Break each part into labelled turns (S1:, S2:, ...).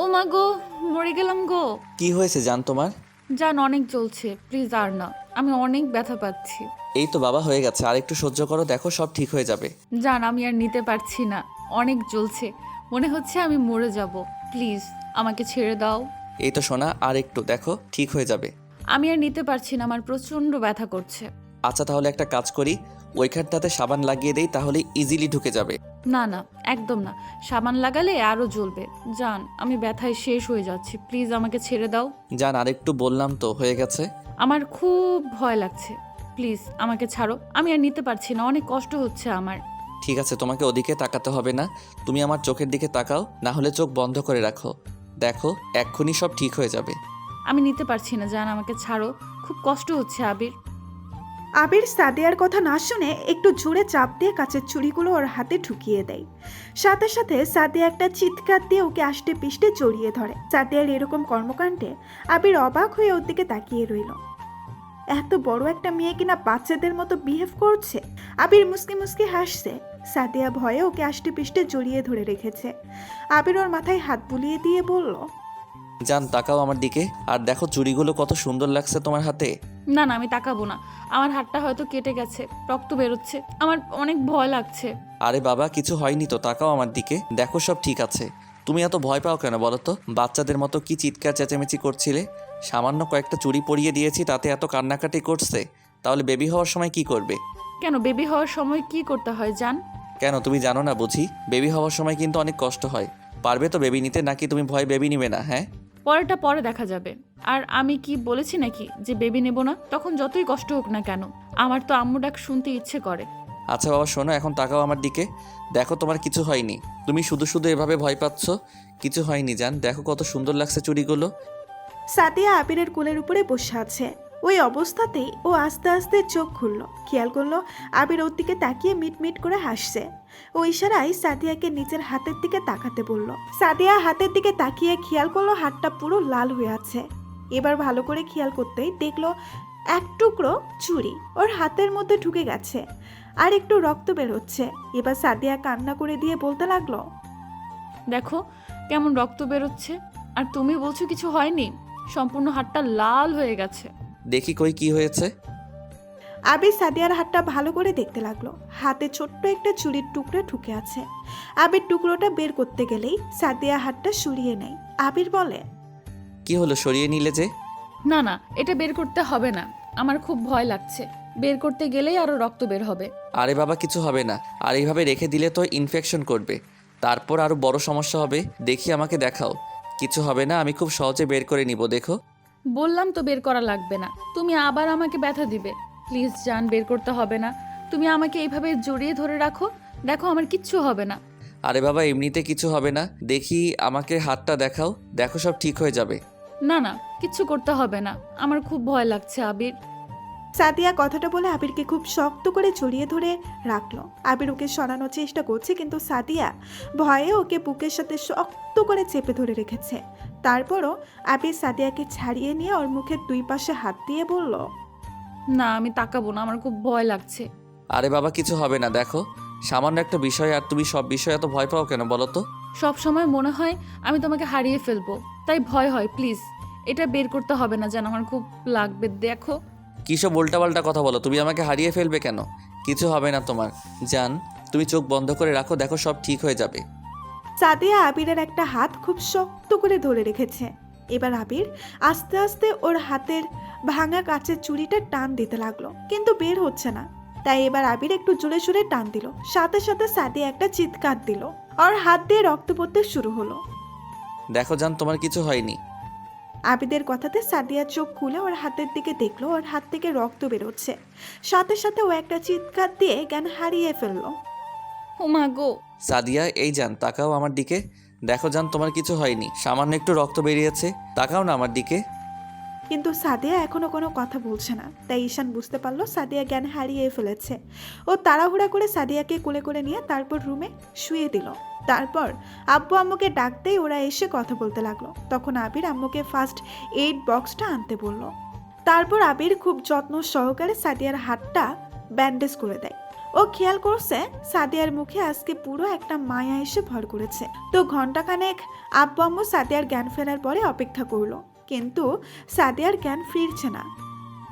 S1: ও মা গো, মরে গেলাম গো।
S2: কি হয়েছে জান তোমার?
S1: জান অনেক জ্বলছে, প্লিজ আর না। আমি অনেক ব্যথা পাচ্ছি।
S2: এই তো বাবা হয়ে গেছে, আর একটু সহ্য করো, দেখো সব ঠিক হয়ে যাবে।
S1: জান আমি আর নিতে পারছি না, অনেক জ্বলছে। মনে হচ্ছে আমি মরে যাব। প্লিজ আমাকে ছেড়ে দাও।
S2: এই তো সোনা, আর একটু দেখো ঠিক হয়ে যাবে।
S1: আমি আর নিতে পারছি না, আমার প্রচণ্ড ব্যথা করছে।
S2: আচ্ছা তাহলে একটা কাজ করি, ওইখানটাতে সাবান লাগিয়ে দেই, তাহলে ইজিলি ঢুকে যাবে।
S1: না না, একদম না। সাবান লাগালে আরও জ্বলবে। জান আমি ব্যথায় শেষ হয়ে যাচ্ছি, প্লিজ আমাকে ছেড়ে দাও।
S2: জান আর একটু বললাম তো, হয়ে গেছে।
S1: আমার খুব ভয় লাগছে, প্লিজ আমাকে ছাড়ো। আমি আর নিতে পারছি না, অনেক কষ্ট হচ্ছে আমার।
S2: ঠিক আছে, তোমাকে ওদিকে তাকাতে হবে না, তুমি আমার চোখের দিকে তাকাও, না হলে চোখ বন্ধ করে রাখো। দেখো এক্ষুনি সব ঠিক হয়ে যাবে।
S1: আমি নিতে পারছি না, জান আমাকে ছাড়ো। খুব কষ্ট হচ্ছে আবির।
S3: আবির সাদিয়ার কথা না শুনে একটু জোরে চাপ দিয়ে কাচের চুড়িগুলো ওর হাতে ঢুকিয়ে দেয়। সাথে সাথে সাদিয়া একটা চিৎকার দিয়ে ওকে আষ্টে পিষ্টে জড়িয়ে ধরে। সাদিয়ার এরকম কর্মকাণ্ডে আবির অবাক হয়ে ওর দিকে তাকিয়ে রইল। এত বড় একটা মেয়ে কিনা বাচ্চাদের মতো বিহেভ করছে। আবির মুসকি মুসকি হাসছে। সাদিয়া ভয়ে ওকে আষ্টে পিষ্টে জড়িয়ে ধরে রেখেছে। আবির ওর মাথায় হাত বুলিয়ে দিয়ে বলল,
S2: জান তাকাও আমার দিকে, আর দেখো চুড়িগুলো কত সুন্দর লাগছে তোমার হাতে।
S1: না না, আমি তাকাবো না। আমার হাতটা হয়তো কেটে গেছে, রক্ত বেরোচ্ছে, আমার অনেক ভয় লাগছে।
S2: আরে বাবা কিছু হয়নি তো, তাকাও আমার দিকে, দেখো সব ঠিক আছে। তুমি এত ভয় পাও কেন বলো তো? বাচ্চাদের মতো কি চিৎকার চেঁচামেচি করছিলে? সামান্য কয়েকটা চুড়ি পরিয়ে দিয়েছি, তাতে এত কান্নাকাটি করছে। তাহলে বেবি হওয়ার সময় কি করবে?
S1: কেন, বেবি হওয়ার সময় কি করতে হয় জান?
S2: কেন তুমি জানো না বুঝি? বেবি হওয়ার সময় কিন্তু অনেক কষ্ট হয়। পারবে তো বেবি নিতে, নাকি তুমি ভয় বেবি নিবে না? হ্যাঁ
S1: পরেরটা পরে দেখা যাবে। আর আমি কি বলেছি নাকি যে বেবি নেব না? তখন যতই কষ্ট হোক না কেন, আমার তো আম্মু ডাক শুনতে ইচ্ছে করে।
S2: আচ্ছা বাবা শোনো, এখন তাকাও আমার দিকে, দেখো তোমার কিছু হয়নি। তুমি শুধু শুধু এভাবে ভয় পাচ্ছ। কিছু হয়নি জান, দেখো কত সুন্দর লাগছে চুড়িগুলো।
S3: সাদিয়া আবিরের কোলের উপরে বসে আছে। ওই অবস্থাতেই ও আস্তে আস্তে চোখ খুলল। খেয়াল করলো আবির ওর দিকে তাকিয়ে মিটমিট করে হাসছে। ও ইশারায় সাদিয়াকে নিজের হাতের দিকে তাকাতে বলল। সাদিয়া হাতের দিকে তাকিয়ে খেয়াল করলো হাতটা পুরো লাল হয়ে আছে। এবার ভালো করে খেয়াল করতেই দেখলো এক টুকরো চুড়ি ওর হাতের মধ্যে ঢুকে গেছে, আর একটু রক্ত বেরোচ্ছে। এবার সাদিয়া কান্না করে দিয়ে বলতে লাগলো,
S1: দেখো কেমন রক্ত বেরোচ্ছে, আর তুমি বলছো কিছু হয়নি? সম্পূর্ণ হাতটা লাল হয়ে গেছে।
S2: দেখি কই কি হয়েছে।
S3: আবির সাদিয়ার হাতটা ভালো করে দেখতে লাগলো। হাতে ছোট্ট একটা চুড়ির টুকরো ঢুকে আছে। আবির টুকরোটা বের করতে গেলেই সাদিয়া হাতটা সরিয়ে নেয়। আবির বলে,
S2: কি হলো, সরিয়ে নিলে যে?
S1: না না, এটা বের করতে হবে না। আমার খুব ভয় লাগছে, বের করতে গেলেই আরো রক্ত বের হবে।
S2: আরে বাবা কিছু হবে না, আর এইভাবে রেখে দিলে তো ইনফেকশন করবে, তারপর আরো বড় সমস্যা হবে। দেখি আমাকে দেখাও, কিছু হবে না, আমি খুব সহজে বের করে নিব, দেখো।
S1: বললাম তো বের করা লাগবে না, তুমি আবার আমাকে ব্যথা দিবে। প্লিজ জান, বের করতে হবে না। তুমি আমাকে এইভাবে জড়িয়ে ধরে রাখো, দেখো আমার কিচ্ছু হবে না।
S2: আরে বাবা এমনিতে কিছু হবে না, দেখি আমাকে হাতটা দেখাও, দেখো সব ঠিক হয়ে যাবে।
S1: না না, কিচ্ছু করতে হবে না, আমার খুব ভয় লাগছে আবির।
S3: সাদিয়া কথাটা বলে আবিরকে খুব শক্ত করে জড়িয়ে ধরে রাখলো। আবির ওকে সরানোর চেষ্টা করছে, কিন্তু সাদিয়া ভয়ে ওকে বুকের সাথে শক্ত করে চেপে ধরে রেখেছে। তারপরও আবির সাদিয়াকে ছাড়িয়ে নিয়ে ওর মুখের দুই পাশে হাত দিয়ে বলল,
S1: না আমি তাকাবো না, আমার খুব ভয় লাগছে।
S2: আরে বাবা কিছু হবে না, দেখো সামান্য একটা বিষয়, আর তুমি সব বিষয়ে এত ভয় পাও কেন বলো তো?
S1: সব সময় মনে হয় আমি তোমাকে হারিয়ে ফেলবো, তাই ভয় হয়। প্লিজ এটা বের করতে হবে না, যেন আমার খুব লাগবে, দেখো।
S2: কিসব উল্টাপাল্টা কথা বলো, তুমি আমাকে হারিয়ে ফেলবে কেন? কিছু হবে না তোমার, জান তুমি চোখ বন্ধ করে রাখো, দেখো সব ঠিক হয়ে যাবে।
S3: সাদিয়া আবিরের একটা হাত খুব শক্ত করে ধরে রেখেছে। এবার আবির আস্তে আস্তে ওর হাতের ভাঙা কাচের চুড়িটা টান দিতে লাগলো, কিন্তু বের হচ্ছে না। তাই এবার আবির একটু জোরে সোরে টান দিল। সাথে সাথে সাদিয়া একটা চিৎকার দিল। ওর হাত দিয়ে রক্ত পড়তে শুরু হলো।
S2: দেখো জান তোমার কিছু হয়নি।
S3: আবিদের কথাতে সাদিয়া চোখ খুলে ওর হাতের দিকে দেখলো ওর হাত থেকে রক্ত বেরোচ্ছে। সাথে সাথে ও একটা চিৎকার দিয়ে জ্ঞান হারিয়ে ফেললো।
S1: ও মা গো।
S2: সাদিয়া এই জান তাকাও আমার দিকে, দেখো জান তোমার কিছু হয়নি, সামান্য একটু রক্ত বেরিয়েছে, তাকাও না আমার দিকে।
S3: কিন্তু সাদিয়া এখনো কোনো কথা বলছে না। তাই ঈশান বুঝতে পারলো সাদিয়া জ্ঞান হারিয়ে ফেলেছে। ও তাড়াহুড়া করে সাদিয়াকে কোলে করে নিয়ে তারপর রুমে শুয়ে দিল। তারপর আব্বু আম্মুকে ডাকতেই ওরা এসে কথা বলতে লাগলো। তখন আবির আম্মুকে ফার্স্ট এইড বক্সটা আনতে বলল। তারপর আবির খুব যত্ন সহকারে সাদিয়ার হাতটা ব্যান্ডেজ করে দেয়। ও খেয়াল করছে সাদিয়ার মুখে আজকে পুরো একটা মায়া এসে ভর করেছে। তো ঘন্টাখানেক আব্বু আম্মু সাদিয়ার জ্ঞান ফেরার পরে অপেক্ষা করলো, কিন্তু সাদিয়ার জ্ঞান ফিরছে না।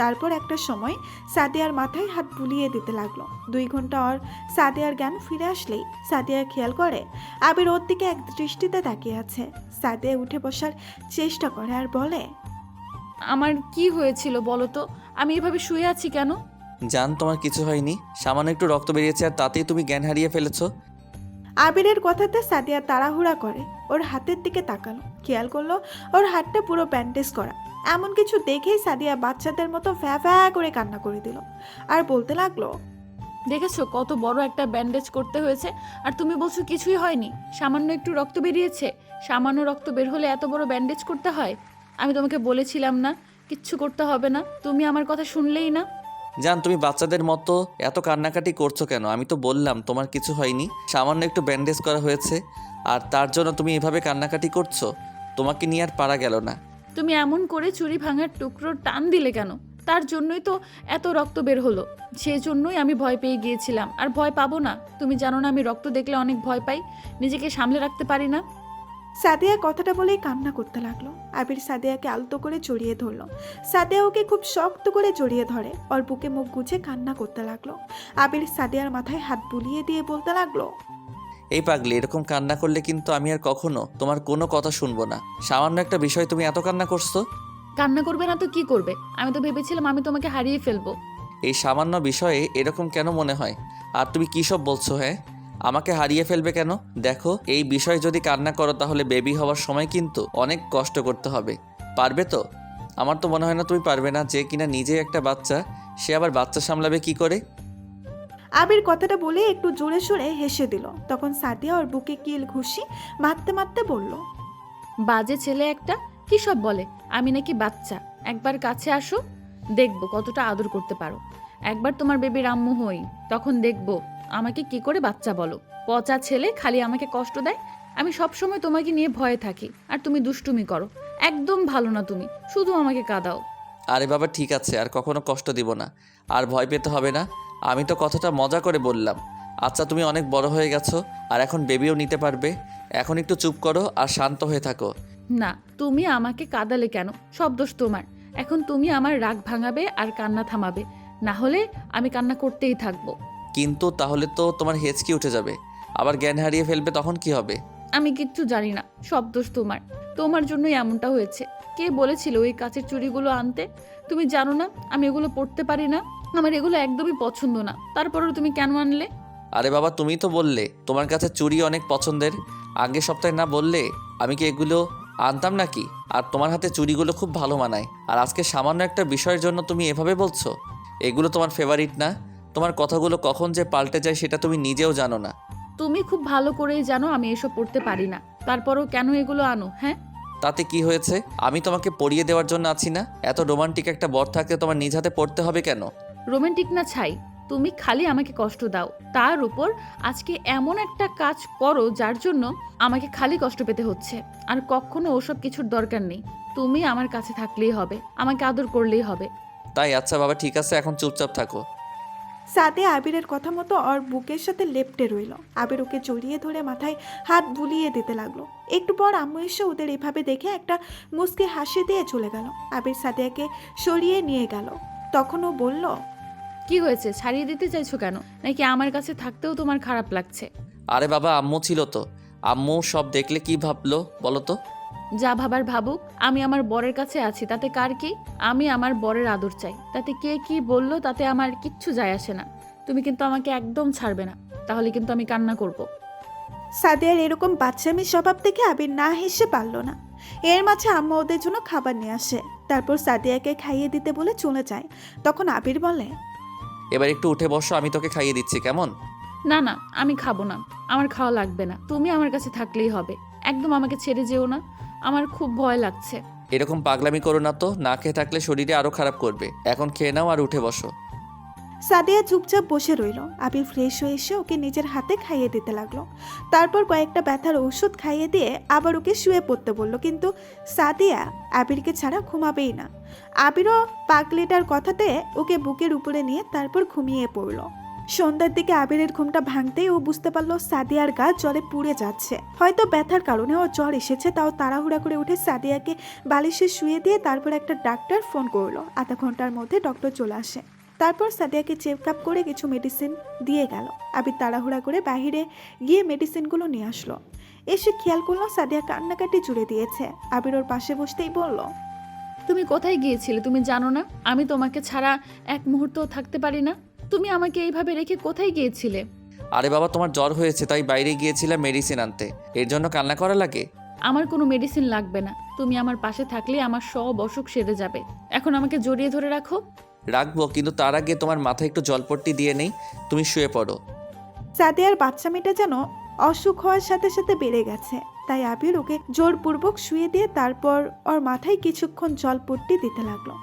S3: তারপর একটা সময় সাদিয়ার মাথায় হাত বুলিয়ে দিতে লাগলো। 2 ঘন্টা আর সাদিয়ার জ্ঞান ফিরে আসলেই সাদিয়া খেয়াল করে আবির ওর দিকে এক দৃষ্টিতে তাকিয়ে আছে। সাদিয়া উঠে বসার চেষ্টা করে আর বলে,
S1: আমার কি হয়েছিল বলো তো? আমি এভাবে শুয়ে আছি কেন?
S2: জান, তোমার কিছু হয়নি, সামান্য একটু রক্ত বেরিয়েছে আর তাতেই তুমি জ্ঞান হারিয়ে ফেলেছো।
S3: আবিরের কথাতে সাদিয়া তাড়াহুড়া করে ওর হাতের দিকে তাকালো, খেয়াল করলো ওর হাতটা পুরো ব্যান্ডেজ করা। এমন কিছু দেখেই সাদিয়া বাচ্চাদের মতো ফ্যা ফ্যা করে কান্না করে দিল আর বলতে লাগলো,
S1: দেখেছো কত বড় একটা ব্যান্ডেজ করতে হয়েছে, আর তুমি বলছো কিছুই হয়নি? সামান্য একটু রক্ত বেরিয়েছে। সামান্য রক্ত বের হলে এত বড় ব্যান্ডেজ করতে হয়? আমি তোমাকে বলেছিলাম না কিচ্ছু করতে হবে না? তুমি আমার কথা শুনলেই না।
S2: জান, তুমি বাচ্চাদের মতো এত কান্নাকাটি করছো কেন? আমি তো বললাম তোমার কিছু হয়নি, সামান্য একটু ব্যান্ডেজ করা হয়েছে, আর তার জন্য তুমি এভাবে কান্নাকাটি করছো। তোমাকে নিয়ে আর পারা গেল না।
S1: তুমি এমন করে চুরি ভাঙার টুকরো টান দিলে কেন? তার জন্যই তো এত রক্ত বের হলো। সেই জন্যই আমি ভয় পেয়ে গিয়েছিলাম, আর ভয় পাবো না? তুমি জানো না আমি রক্ত দেখলে অনেক ভয় পাই, নিজেকে সামলে রাখতে পারি না।
S3: সাদিয়া কথাটা বলেই কান্না করতে লাগলো। আবির সাদিয়াকে আলতো করে জড়িয়ে ধরলো। সাদিয়া ওকে খুব শক্ত করে জড়িয়ে ধরে ওর বুকে মুখ গুজে কান্না করতে লাগলো। আবির সাদিয়ার মাথায় হাত বুলিয়ে দিয়ে বলতে লাগলো,
S2: এই পাগলি, এরকম কান্না করলে কিন্তু আমি আর কখনো তোমার কোনো কথা শুনবো না। সামান্য একটা বিষয় তুমি এত কান্না করছো।
S1: কান্না করবে না তো কি করবে? আমি তো ভেবেছিলাম আমি তোমাকে হারিয়ে ফেলবো।
S2: এই সামান্য বিষয়ে এরকম কেন মনে হয়? আর তুমি কী সব বলছো? হ্যাঁ, আমাকে হারিয়ে ফেলবে কেন? দেখো, এই বিষয়ে যদি কান্না করো তাহলে বেবি হওয়ার সময় কিন্তু অনেক কষ্ট করতে হবে। পারবে তো? আমার তো মনে হয় না তুমি পারবে না। যে কিনা নিজেই একটা বাচ্চা, সে আবার বাচ্চা সামলাবে কি করে?
S3: আবির কথাটা বলে একটু জোরে সোরে হেসে দিল। তখন সাদিয়া ওর বুকে কিল ঘুষি মারতে মারতে বলল,
S1: বাজে ছেলে একটা, কি সব বলে আমি নাকি বাচ্চা। একবার কাছে আসো, দেখবো কতটা আদর করতে পারো। একবার তোমার বেবির আম্মু হই, তখন দেখবো আমাকে কি করে বাচ্চা বলো। পচা ছেলে, খালি আমাকে কষ্ট দেয়। আমি সব সময় তোমাকে নিয়ে ভয়ে থাকি, আর তুমি দুষ্টুমি করো। একদম ভালো না তুমি, শুধু আমাকে কাঁদাও।
S2: আরে বাবা, ঠিক আছে, আর কখনো কষ্ট দিব না, আর ভয় পেতে হবে না। আমি তো কথাটা মজা করে বললাম। আচ্ছা, তুমি অনেক বড় হয়ে গেছো, আর এখন বেবিও নিতে পারবে। এখন একটু চুপ করো আর শান্ত হয়ে থাকো।
S1: না, তুমি আমাকে কাঁদালে কেন? সব দোষ তোমার। এখন তুমি আমার রাগ ভাঙাবে আর কান্না থামাবে, না হলে আমি কান্না করতেই থাকবো।
S2: কিন্তু তাহলে তো তোমার হেঁচকি উঠে যাবে, আবার জ্ঞান হারিয়ে ফেলবে, তখন কি হবে?
S1: আমি কিচ্ছু জানি না, সব দোষ তোমার। তোমার জন্যই এমনটা হয়েছে। কে বলেছিল ওই কাচের চুড়িগুলো আনতে? তুমি জানো না আমি এগুলো পরতে পারি না, আমার এগুলো একদমই পছন্দ না। তারপরেও তুমি কেন আনলে?
S2: আরে বাবা, তুমি তো বললে তোমার কাছে চুড়ি অনেক পছন্দের। আগের সপ্তাহে না বললে আমি কি এগুলো আনতাম নাকি? আর তোমার হাতে চুড়িগুলো খুব ভালো মানায়, আর আজকে সামান্য একটা বিষয়ের জন্য তুমি এভাবে বলছো? এগুলো তোমার ফেভারিট না? তোমার কথাগুলো কখন যে পাল্টে যায় সেটা তুমি নিজেও জানো না।
S1: তুমি খুব ভালো করেই জানো আমি এসব পড়তে পারি না, তারপরেও কেন এগুলো আনো? হ্যাঁ,
S2: তাতে কি হয়েছে? আমি তোমাকে পরিয়ে দেওয়ার জন্য আছি না? এত রোমান্টিক একটা বর থাকতে তোমার নিজ হাতে পড়তে হবে কেন?
S1: রোমান্টিক না ছাই, তুমি খালি আমাকে কষ্ট দাও। তার উপর আজকে এমন একটা কাজ করো যার জন্য আমাকে খালি কষ্ট পেতে হচ্ছে। আর কখনো ওসব কিছুর দরকার নেই। তুমি আমার কাছে থাকলেই হবে, আমাকে আদর করলেই হবে।
S2: তাই? আচ্ছা বাবা, ঠিক আছে, এখন চুপচাপ থাকো।
S3: সাদিয়া আবিরের কথা মতো ওর বুকের সাথে লেপ্টে রইল। আবির ওকে জড়িয়ে ধরে মাথায় হাত বুলিয়ে দিতে লাগলো। একটু পর আম্মু এসে ওদের এভাবে দেখে একটা মুচকি হাসি দিয়ে চলে গেল। আবির সাদিয়াকে সরিয়ে নিয়ে গেল। তখন ও বলল,
S1: কি হয়েছে? ছাড়িয়ে দিতে চাইছো কেন? নাকি আমার কাছে থাকতেও তোমার খারাপ লাগছে?
S2: আরে বাবা, আম্মু ছিল তো। আম্মু সব দেখলে কি ভাবলো বলো তো?
S1: যা ভাবার ভাবুক, আমি আমার বরের কাছে আছি, তাতে কার কি? আমি আমার বরের আদর চাই, তাতে কে কি বললো তাতে আমার কিচ্ছু যায় আসে না। তুমি কিন্তু আমাকে একদম ছাড়বে না, তাহলে কিন্তু আমি কান্না করব।
S3: সাদিয়ার এরকম বাচ্চামি স্বভাব দেখে আবির না হেসে পারল না। এর মাঝে আম্মু ওদের জন্য খাবার নিয়ে আসে। তারপর সাদিয়াকে খাইয়ে দিতে বলে চলে যায়। তখন আবির বলে,
S2: এবার একটু উঠে বসো, আমি তোকে খাইয়ে দিচ্ছি, কেমন?
S1: না না, আমি খাবো না, আমার খাওয়া লাগবে না। তুমি আমার কাছে থাকলেই হবে, একদম আমাকে ছেড়ে যেও না, আমার খুব ভয় লাগছে।
S2: এরকম পাগলামি করো না তো, না খেয়ে থাকলে শরীরে আরো খারাপ করবে। এখন খেয়ে নাও আর উঠে বসো।
S3: সাদিয়া চুপচাপ বসে রইল। আবির ফ্রেশ হয়ে এসে ওকে নিজের হাতে খাইয়ে দিতে লাগলো। তারপর কয়েকটা ব্যথার ওষুধ খাইয়ে দিয়ে আবার ওকে শুয়ে পড়তে বলল। কিন্তু সাদিয়া আবিরকে ছাড়া ঘুমাবেই না। আবিরও পাগলিটার কথাতে ওকে বুকের উপরে নিয়ে তারপর ঘুমিয়ে পড়ল। সন্ধ্যার দিকে আবিরের ঘুমটা ভাঙতেই ও বুঝতে পারলো সাদিয়ার গা জলে পুড়ে যাচ্ছে। হয়তো ব্যথার কারণে ও জ্বর এসেছে, তাও তাড়াহুড়া করে উঠে সাদিয়াকে বালিশে শুয়ে দিয়ে তারপর একটা ডাক্তার ফোন করলো। আধা ঘন্টার মধ্যে ডক্টর চলে আসে। তারপর সাদিয়াকে চেক আপ করে কিছু মেডিসিন দিয়ে গেল। আবির তাড়াহুড়া করে বাইরে গিয়ে মেডিসিনগুলো নিয়ে আসলো। এসে খেয়াল করলো সাদিয়া কান্নাকাটি জুড়ে দিয়েছে। আবির ওর পাশে বসতেই বলল,
S1: তুমি কোথায় গিয়েছিলে? তুমি জানো না আমি তোমাকে ছাড়া এক মুহূর্তও থাকতে পারি না? তুমি আমাকে এইভাবে রেখে কোথায় গিয়েছিলে?
S2: আরে বাবা, তোমার জ্বর হয়েছে তাই বাইরে গিয়েছিলাম মেডিসিন আনতে, এর জন্য কান্না করা লাগে?
S1: আমার কোনো মেডিসিন লাগবে না। তুমি আমার পাশে থাকলে আমার সব অসুখ সেরে যাবে। এখন আমাকে জড়িয়ে ধরে রাখো।
S2: রাখবো, কিন্তু তার আগে তোমার মাথায় একটু জলপট্টি দিয়ে নেই। তুমি শুয়ে পড়ো।
S3: সাদিয়ার বাচ্চা মেয়েটা যেন অসুখ হওয়ার সাথে সাথে বেড়ে গেছে, তাই আবির ওকে জোরপূর্বক শুয়ে দিয়ে তারপর ওর মাথায় কিছুক্ষণ জলপট্টি দিতে লাগলো।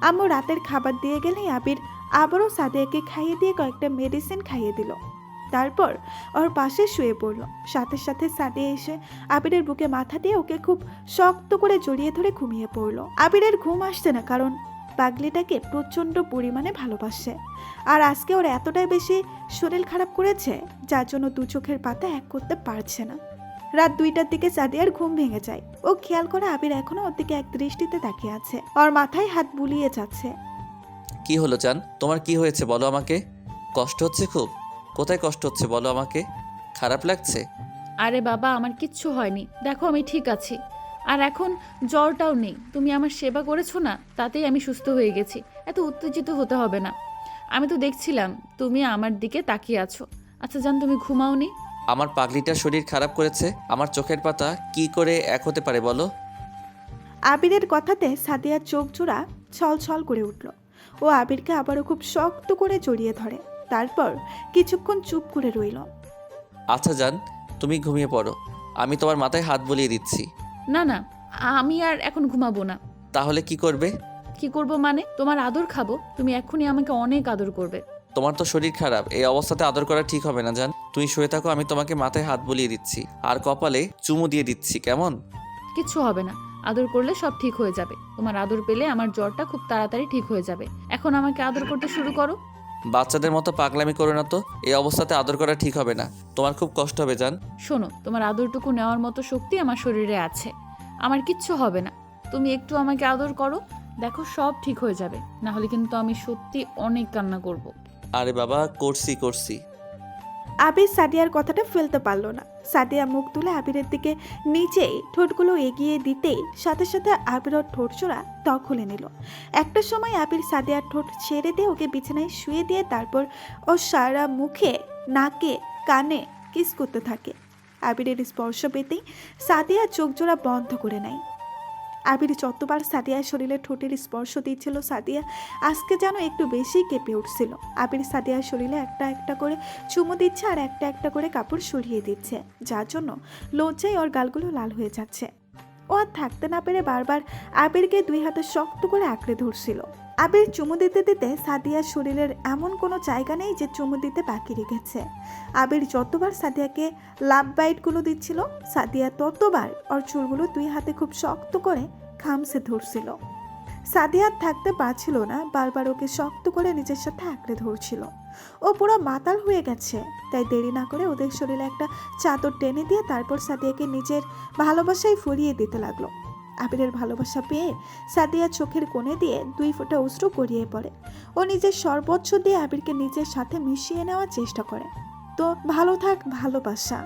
S3: আম্মু রাতের খাবার দিয়ে গেলেই আবির আবারও সাদিয়াকে খাইয়ে দিয়ে কয়েকটা মেডিসিন খাইয়ে দিল। তারপর ওর পাশে শুয়ে পড়ল। সাথে সাথে সাদিয়া এসে আবিরের বুকে মাথা দিয়ে ওকে খুব শক্ত করে জড়িয়ে ধরে ঘুমিয়ে পড়ল। আবিরের ঘুম আসছে না, কারণ পাগলিটাকে প্রচণ্ড পরিমাণে ভালোবাসে। আর আজকে ওর এতটাই বেশি শরীর খারাপ করেছে, যার জন্য দু চোখের পাতা এক করতে পারছে না। রাত 2টার দিকে সাদিয়ার ঘুম ভেঙে যায়। ও খেয়াল করে আবির এখনো ওর দিকে এক দৃষ্টিতে তাকিয়ে আছে। ওর মাথায় হাত বুলিয়ে যাচ্ছে।
S2: কি হলো জান, তোমার কি হয়েছে বলো আমাকে? কষ্ট হচ্ছে খুব? কোথায় কষ্ট হচ্ছে বলো আমাকে? খারাপ লাগছে?
S1: আরে বাবা, আমার কিচ্ছু হয়নি। দেখো আমি ঠিক আছি। আর এখন জ্বরটাও নেই। তুমি আমার সেবা করেছো না, তাতেই আমি সুস্থ হয়ে গেছি। এত উত্তেজিত হতে হবে না। আমি তো দেখছিলাম তুমি আমার দিকে তাকিয়ে আছো। আচ্ছা জান, তুমি ঘুমাওনি?
S2: আমার পাগলিটার শরীর খারাপ করেছে, আমার চোখের পাতা কি করে এক হতে পারে বলো?
S3: আবিরের কথাতে সাদিয়ার চোখ জোড়া ছলছল করে উঠল। ও আবিরকে আবারও খুব শক্ত করে জড়িয়ে ধরে। তারপর কিছুক্ষণ চুপ করে রইল।
S2: আচ্ছা জান, তুমি ঘুমিয়ে পড়ো, আমি তোমার মাথায় হাত বুলিয়ে দিচ্ছি।
S1: না না, আমি আর এখন ঘুমাবো না।
S2: তাহলে কি করবে?
S1: কি করব মানে? তোমার আদর খাবো। তুমি এক্ষুনি আমাকে অনেক আদর করবে।
S2: তোমার তো শরীর খারাপ, এই অবস্থাতে আদর করা ঠিক হবে না জান। তুমি শুয়ে থাকো, আমি তোমাকে মাথায় হাত বুলিয়ে দিচ্ছি আর কপালে চুমু দিয়ে দিচ্ছি, কেমন?
S1: কিচ্ছু হবে না। আদর করলে সব ঠিক হয়ে যাবে। তোমার আদর পেলে আমার জ্বরটা খুব তাড়াতাড়ি ঠিক হয়ে যাবে। এখন আমাকে আদর করতে শুরু করো।
S2: বাচ্চাদের মতো পাগলামি করো না তো, এই অবস্থাতে আদর করা ঠিক হবে না, তোমার খুব কষ্ট হবে জান।
S1: শোনো, তোমার আদরটুকু নেওয়ার মতো শক্তি আমার শরীরে আছে। আমার কিচ্ছু হবে না। তুমি একটু আমাকে আদর করো, দেখো সব ঠিক হয়ে যাবে। না হলে কিন্তু আমি সত্যি অনেক কান্না করব।
S2: আরে বাবা, করছি।
S3: আবির সাদিয়ার কথাটা ফেলতে পারলো না। সাদিয়া মুখ তুলে আবিরের দিকে নিচেই ঠোঁটগুলো এগিয়ে দিতেই সাথে সাথে আবির ওর ঠোঁট জোড়া ত্বক খুলে নিল। একটা সময় আবির সাদিয়ার ঠোঁট ছেড়ে দিয়ে ওকে বিছানায় শুয়ে দিয়ে তারপর ওর সারা মুখে, নাকে, কানে কিস করতে থাকে। আবিরের স্পর্শ পেতেই সাদিয়া চোখ জোড়া বন্ধ করে নেয়। আবির যতবার সাদিয়ার শরীরে ঠোঁটের স্পর্শ দিচ্ছিল, সাদিয়া আজকে যেন একটু বেশি কেঁপে উঠছিল। আবির সাদিয়ার শরীরে একটা একটা করে চুমু দিচ্ছে আর একটা একটা করে কাপড় সরিয়ে দিচ্ছে, যার জন্য লজ্জায় ওর গালগুলো লাল হয়ে যাচ্ছে। ও আর থাকতে না পেরে বারবার আবিরকে 2 হাতে শক্ত করে আঁকড়ে ধরছিল। আবির চুমু দিতে দিতে সাদিয়ার শরীরের এমন কোনো জায়গা নেই যে চুমু দিতে বাকি রেখেছে। আবির যতবার সাদিয়াকে লাভ বাইটগুলো দিচ্ছিল, সাদিয়া ততবার ওর চুলগুলো 2 হাতে খুব শক্ত করে খামসে ধরছিল। সাদিয়া থাকতে পারছিল না, বারবার ওকে শক্ত করে নিজের সাথে আঁকড়ে ধরছিল। ও পুরো মাতাল হয়ে গেছে, তাই দেরি না করে ওদের শরীরে একটা চাদর টেনে দিয়ে তারপর সাদিয়াকে নিজের ভালোবাসায় ফুরিয়ে দিতে লাগলো। আবিরের ভালোবাসা পেয়ে সাদিয়া চোখের কোণে দিয়ে 2 ফোঁটা অশ্রু গড়িয়ে পড়ে। ও নিজের সর্বোচ্চ দিয়ে আবিরকে নিজের সাথে মিশিয়ে নেওয়ার চেষ্টা করে। তো ভালো থাক ভালোবাসা।